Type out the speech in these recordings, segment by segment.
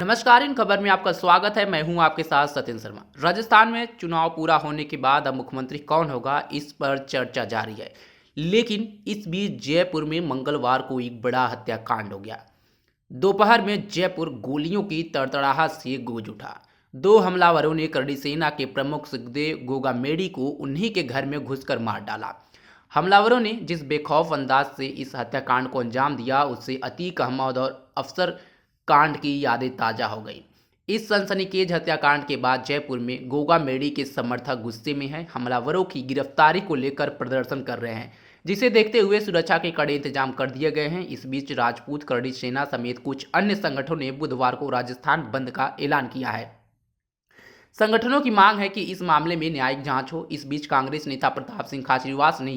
नमस्कार। इन खबर में आपका स्वागत है। मैं हूं आपके साथ सत्येंद्र शर्मा। राजस्थान में चुनाव पूरा होने के बाद अब मुख्यमंत्री कौन होगा, इस पर चर्चा जारी है। लेकिन इस बीच जयपुर में मंगलवार को एक बड़ा हत्याकांड हो गया। दोपहर में जयपुर गोलियों की तड़तड़ाहट से गूंज उठा। दो हमलावरों ने करड़ी सेना के प्रमुख सुखदेव गोगामेडी को उन्हीं के घर में घुसकर मार डाला। हमलावरों ने जिस बेखौफ अंदाज से इस हत्याकांड को अंजाम दिया, उससे अतीक अहमद और अफसर कांड की यादें ताज़ा हो गई। इस सनसनीखेज हत्याकांड के बाद जयपुर में गोगामेडी के समर्थक गुस्से में हैं। हमलावरों की गिरफ्तारी को लेकर प्रदर्शन कर रहे हैं, जिसे देखते हुए सुरक्षा के कड़े इंतजाम कर दिए गए हैं। इस बीच राजपूत करड़ी सेना समेत कुछ अन्य संगठनों ने बुधवार को राजस्थान बंद का ऐलान किया है। संगठनों की मांग है कि इस मामले में न्यायिक जांच हो। इस बीच कांग्रेस नेता प्रताप सिंह खाचरियावास ने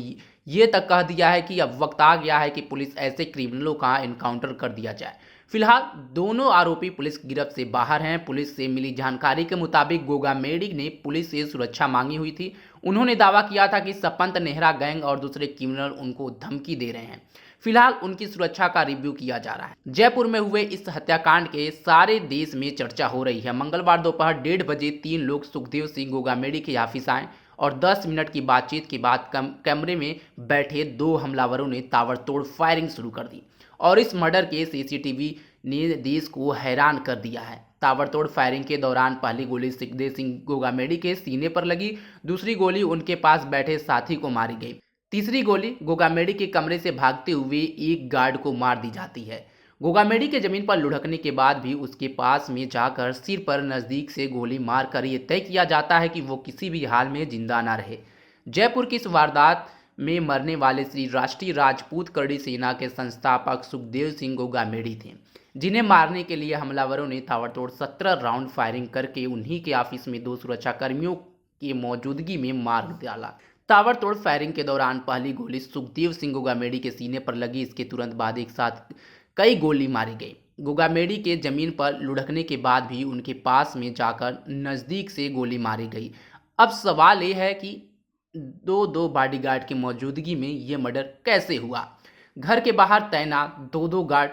ये तक कह दिया है कि अब वक्त आ गया है कि पुलिस ऐसे क्रिमिनलों का एनकाउंटर कर दिया जाए। फिलहाल दोनों आरोपी पुलिस गिरफ्त से बाहर हैं। पुलिस से मिली जानकारी के मुताबिक गोगामेडी ने पुलिस से सुरक्षा मांगी हुई थी। उन्होंने दावा किया था कि सपंत नेहरा गैंग और दूसरे क्रिमिनल उनको धमकी दे रहे हैं। फिलहाल उनकी सुरक्षा का रिव्यू किया जा रहा है। जयपुर में हुए इस हत्याकांड के सारे देश में चर्चा हो रही है। मंगलवार दोपहर 1:30 बजे 3 लोग सुखदेव सिंह गोगामेडी के ऑफिस आए और 10 मिनट की बातचीत के बाद कैमरे में बैठे दो हमलावरों ने ताबड़तोड़ फायरिंग शुरू कर दी और इस मर्डर के सीसीटीवी ने देश को हैरान कर दिया है। ताबड़तोड़ फायरिंग के दौरान पहली गोली सुखदेव सिंह गोगामेडी के सीने पर लगी, दूसरी गोली उनके पास बैठे साथी को मारी गई, तीसरी गोली गोगामेडी के कमरे से भागते हुए एक गार्ड को मार दी जाती है। गोगामेडी के जमीन पर लुढ़कने के बाद भी उसके पास में जाकर सिर पर नज़दीक से गोली मारकर यह तय किया जाता है कि वो किसी भी हाल में जिंदा ना रहे। जयपुर की इस वारदात में मरने वाले श्री राष्ट्रीय राजपूत करड़ी सेना के संस्थापक सुखदेव सिंह गोगामेडी थे, जिन्हें मारने के लिए हमलावरों ने ताबड़तोड़ 17 राउंड फायरिंग करके उन्हीं के ऑफिस में दो सुरक्षाकर्मियों की मौजूदगी में मार डाला। ताबड़तोड़ फायरिंग के दौरान पहली गोली सुखदेव सिंह गोगामेडी के सीने पर लगी। इसके तुरंत बाद एक साथ कई गोली मारी गई। गोगामेडी के जमीन पर लुढ़कने के बाद भी उनके पास में जाकर नज़दीक से गोली मारी गई। अब सवाल यह है कि दो बॉडीगार्ड की मौजूदगी में ये मर्डर कैसे हुआ? घर के बाहर तैनात दो गार्ड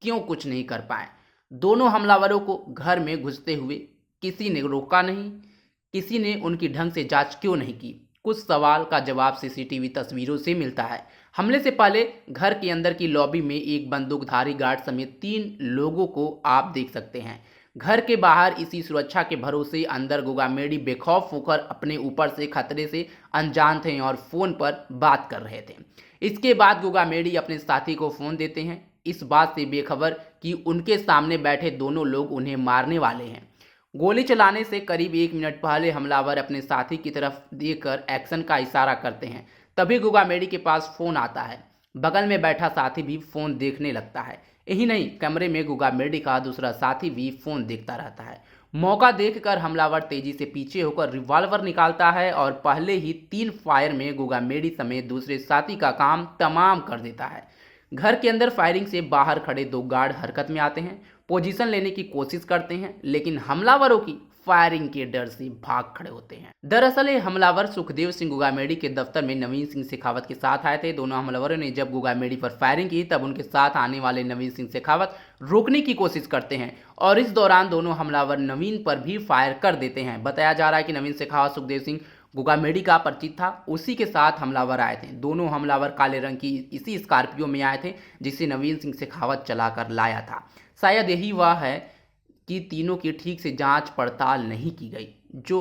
क्यों कुछ नहीं कर पाए? दोनों हमलावरों को घर में घुसते हुए किसी ने रोका नहीं? किसी ने उनकी ढंग से जांच क्यों नहीं की? कुछ सवाल का जवाब सीसीटीवी तस्वीरों से मिलता है। हमले से पहले घर के अंदर की लॉबी में एक बंदूकधारी गार्ड समेत 3 लोगों को आप देख सकते हैं। घर के बाहर इसी सुरक्षा के भरोसे अंदर गोगामेडी बेखौफ होकर अपने ऊपर से खतरे से अनजान थे और फोन पर बात कर रहे थे। इसके बाद गोगामेडी अपने साथी को फोन देते हैं, इस बात से बेखबर कि उनके सामने बैठे दोनों लोग उन्हें मारने वाले हैं। गोली चलाने से करीब 1 मिनट पहले हमलावर अपने साथी की तरफ देखकर एक्शन का इशारा करते हैं। तभी गोगामेडी के पास फोन आता है। बगल में बैठा साथी भी फोन देखने लगता है। यही नहीं, कैमरे में गोगामेडी का दूसरा साथी भी फोन देखता रहता है। मौका देखकर हमलावर तेजी से पीछे होकर रिवॉल्वर निकालता है और पहले ही 3 फायर में गोगामेडी समेत दूसरे साथी का काम तमाम कर देता है। घर के अंदर फायरिंग से बाहर खड़े 2 गार्ड हरकत में आते हैं, पोजीशन लेने की कोशिश करते हैं, लेकिन हमलावरों की फायरिंग के डर से भाग खड़े होते हैं। दरअसल ये हमलावर सुखदेव सिंह गोगामेडी के दफ्तर में नवीन सिंह शेखावत के साथ आए थे। दोनों हमलावरों ने जब गोगामेडी पर फायरिंग की तब उनके साथ आने वाले नवीन सिंह शेखावत रोकने की कोशिश करते हैं और इस दौरान दोनों हमलावर नवीन पर भी फायर कर देते हैं। बताया जा रहा है कि नवीन शेखावत सुखदेव सिंह गोगामेडी का परिचित था, उसी के साथ हमलावर आए थे। दोनों हमलावर काले रंग की इसी स्कॉर्पियो में आए थे जिसे नवीन सिंह शेखावत चलाकर लाया था। शायद यही वह है कि तीनों की ठीक से जांच पड़ताल नहीं की गई, जो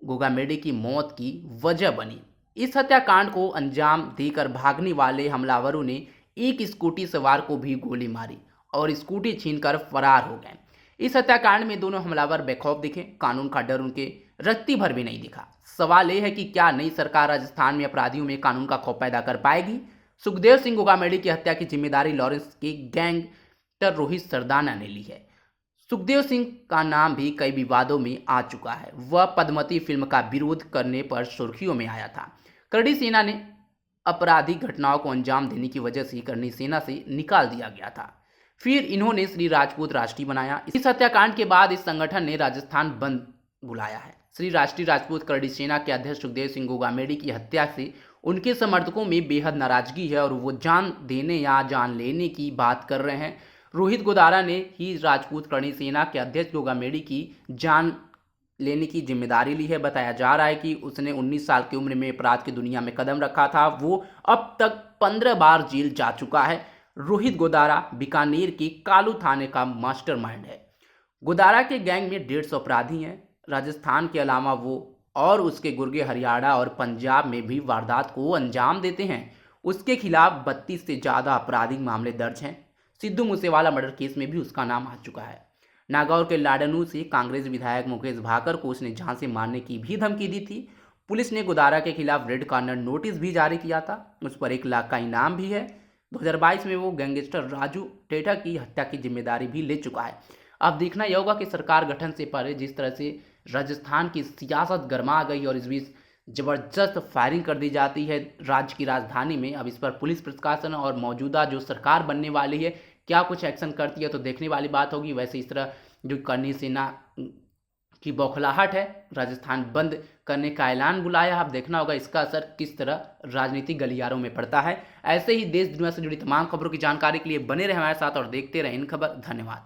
गोगामेडी की मौत की वजह बनी। इस हत्याकांड को अंजाम देकर भागने वाले हमलावरों ने एक स्कूटी सवार को भी गोली मारी और स्कूटी छीनकर फरार हो गए। इस हत्याकांड में दोनों हमलावर बेखौफ दिखे, कानून का डर उनके रत्ती भर भी नहीं दिखा। सवाल यह है कि क्या नई सरकार राजस्थान में अपराधियों में कानून का खौफ पैदा कर पाएगी? सुखदेव सिंह गोगामेडी की हत्या की जिम्मेदारी लॉरेंस के गैंगस्टर रोहित सरदाना ने ली है। सुखदेव सिंह का नाम भी कई विवादों में आ चुका है। वह पद्मावती फिल्म का विरोध करने पर सुर्खियों में आया था। करड़ी सेना ने आपराधिक घटनाओं को अंजाम देने की वजह से करड़ी सेना से निकाल दिया गया था। फिर इन्होंने श्री राजपूत राष्ट्रीय बनाया। इस हत्याकांड के बाद इस संगठन ने राजस्थान बंद बुलाया है। श्री राष्ट्रीय राजपूत करड़ी सेना के अध्यक्ष सुखदेव सिंह गोगामेडी की हत्या से उनके समर्थकों में बेहद नाराजगी है और वो जान देने या जान लेने की बात कर रहे हैं। रोहित गोदारा ने ही राजपूत करणी सेना के अध्यक्ष गोगामेडी की जान लेने की जिम्मेदारी ली है। बताया जा रहा है कि उसने 19 साल की उम्र में अपराध की दुनिया में कदम रखा था। वो अब तक 15 बार जेल जा चुका है। रोहित गोदारा बीकानेर के कालू थाने का मास्टरमाइंड है। गोदारा के गैंग में 150 अपराधी हैं। राजस्थान के अलावा वो और उसके गुर्गे हरियाणा और पंजाब में भी वारदात को अंजाम देते हैं। उसके खिलाफ 32 से ज़्यादा आपराधिक मामले दर्ज हैं। सिद्धू मूसेवाला मर्डर केस में भी उसका नाम आ चुका है। नागौर के लाडनू से कांग्रेस विधायक मुकेश भाकर को उसने जान से मारने की भी धमकी दी थी। पुलिस ने गोदारा के खिलाफ रेड कॉर्नर नोटिस भी जारी किया था। उस पर 1 लाख का इनाम भी है। 2022 में वो गैंगस्टर राजू टेठा की हत्या की जिम्मेदारी भी ले चुका है। अब देखना यह होगा कि सरकार गठन से पहले जिस तरह से राजस्थान की सियासत गर्मा गई और इस बीच जबरदस्त फायरिंग कर दी जाती है राज्य की राजधानी में, अब इस पर पुलिस प्रशासन और मौजूदा जो सरकार बनने वाली है क्या कुछ एक्शन करती है तो देखने वाली बात होगी। वैसे इस तरह जो करणी सेना की बौखलाहट है, राजस्थान बंद करने का ऐलान बुलाया, अब देखना होगा इसका असर किस तरह राजनीतिक गलियारों में पड़ता है। ऐसे ही देश दुनिया से जुड़ी तमाम खबरों की जानकारी के लिए बने रहे हमारे साथ और देखते रहें इन खबर। धन्यवाद।